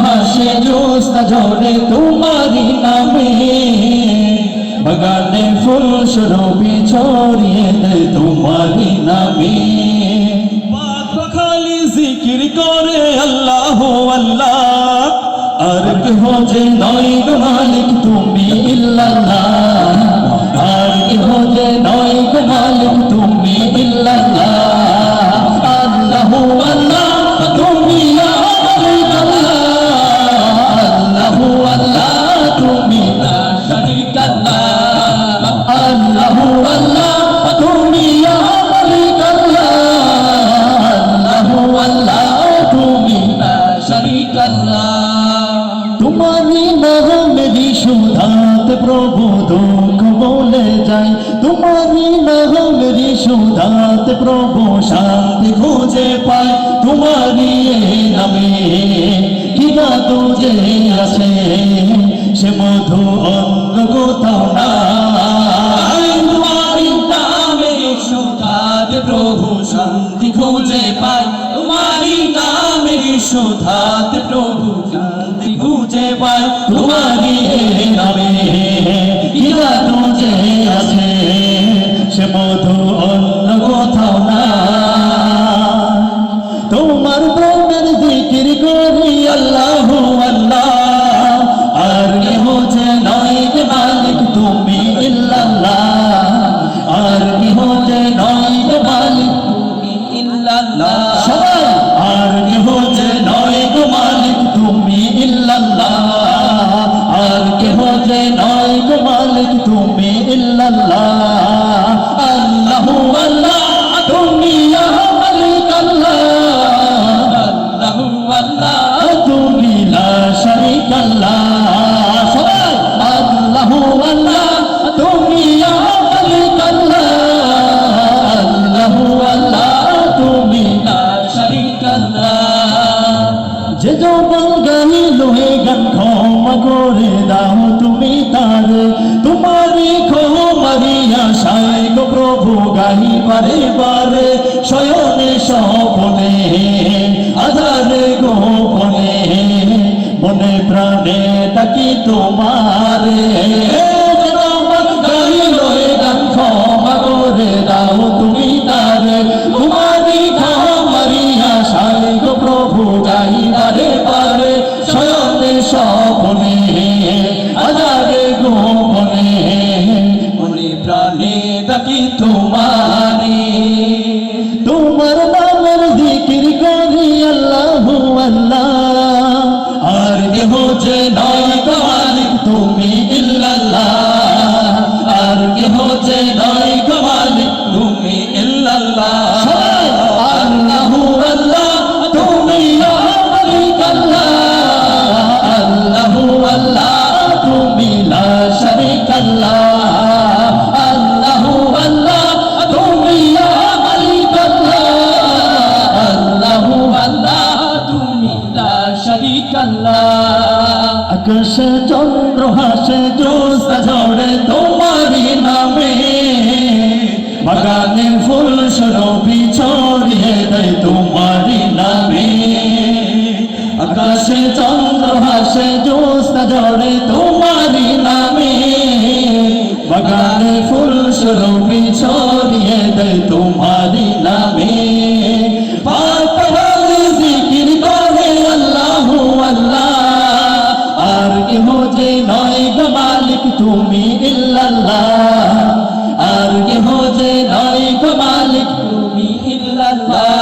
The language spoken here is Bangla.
হাসে জোস্তা ঝরে তোমারি নামে বাগানে ফুল সুরভি ছড়িয়ে দেয় তোমারি নামে খালি জিকির করে আল্লাহ আল্লাহ আর কেহ যে নয় গো মালিক তুমি ইল্লাল্লাহ আর কেহ যে নয় গো মালিক তুমি ইল্লাল্লাহ আল্লাহু আল্লাহ তুমি লা শারীকা লাহ আল্লাহু আল্লাহ তুমি লা শারীকা লাহ আল্লাহু আল্লাহ তুমি লা শারীকা লাহ আল্লাহু আল্লাহ তুমি লা শারীকা লাহ तुम्हारी नामेरी सुधात प्रभु दुख बोले जाए तुम्हारी नामेरी सुधात प्रभु शांति खोजे पाए तुम्हारी नामे किना तुझे आसे से मधु अन्न कोथाओ নাই तुम्हारी नामेरी सुधात प्रभु शांति खोजे पाए तुम्हारी नामेरी सुधात प्रभु शांति खोजे पाए तुम्हारी नामे किना तुझे आसे से मधु अन्न कोथाओ নাই তোমার প্রেমের জিকির করি আল্লাহু আল্লাহ আর কেহ যে নয় গে মালিক তুমি ইল্লাল্লাহ আর কেহ যে নয় গে মালিক তুমি ইল্লাল্লাহ সবাই আর কেহ যে নয় গে মালিক তুমি ইল্লাল্লাহ আর কেহ যে নয় গে মালিক তুমি ইল্লাল্লাহ আল্লাহু আল্লাহ তুমি ইয়া মালিক আল্লাহ আল্লাহু আল্লাহ তুমি লা শারীকা লাহ সবাই আল্লাহু আল্লাহ তুমি ইয়া মালিক আল্লাহ আল্লাহু আল্লাহ তুমি লা শারীকা লাহ যে জবান গাইলো হে গান ক্ষমা করে দাও তুমি তারে তোমারি ক্ষমারি আশায় গো প্রভু গাই বারে বারে শয়নে স্বপনে আধারে গোপনে মনে প্রাণে ডাকি তোমারে গাইলো হে গান ক্ষমা করে দাও তুমি তারে তোমারি ক্ষমারি আশায় গো প্রভু গাই বারে বারে শয়নে স্বপনে আধারে গোপনে মনে প্রাণে ডাকি তোমারে তোমার নামের জিকির করি আল্লাহু আল্লাহ আর কেহ যে নয় গো মালিক তুমি ইল্লাল্লাহ আর কেহ যে নয় গো মালিক তুমি ইল্লাল্লাহ আল্লাহু আল্লাহ তুমি ইয়া মালিক আল্লাহ আল্লাহু আল্লাহ তুমি লা শারীকা লাহ আল্লাহু আল্লাহ তুমি ইয়া মালিক আল্লাহ আল্লাহু আল্লাহ তুমি লা শারীকা লাহ আকাশে চন্দ্র হাসে জোস্তা ঝরে তোমারি নামে বাগানে ফুল সুরভি ছড়িয়ে দেয় তোমারি নামে আকাশে চন্দ্র হাসে জোস্তা ঝরে তোমারি নামে বাগানে ফুল সুরভি ছড়িয়ে দেয় তোমারি নামে জিকির করে আল্লাহু আল্লাহ আর কেহ যে নয় গো মালিক তুমি ইল্লাল্লাহ আর কেহ যে নয় গো মালিক তুমি ইল্লাল্লাহ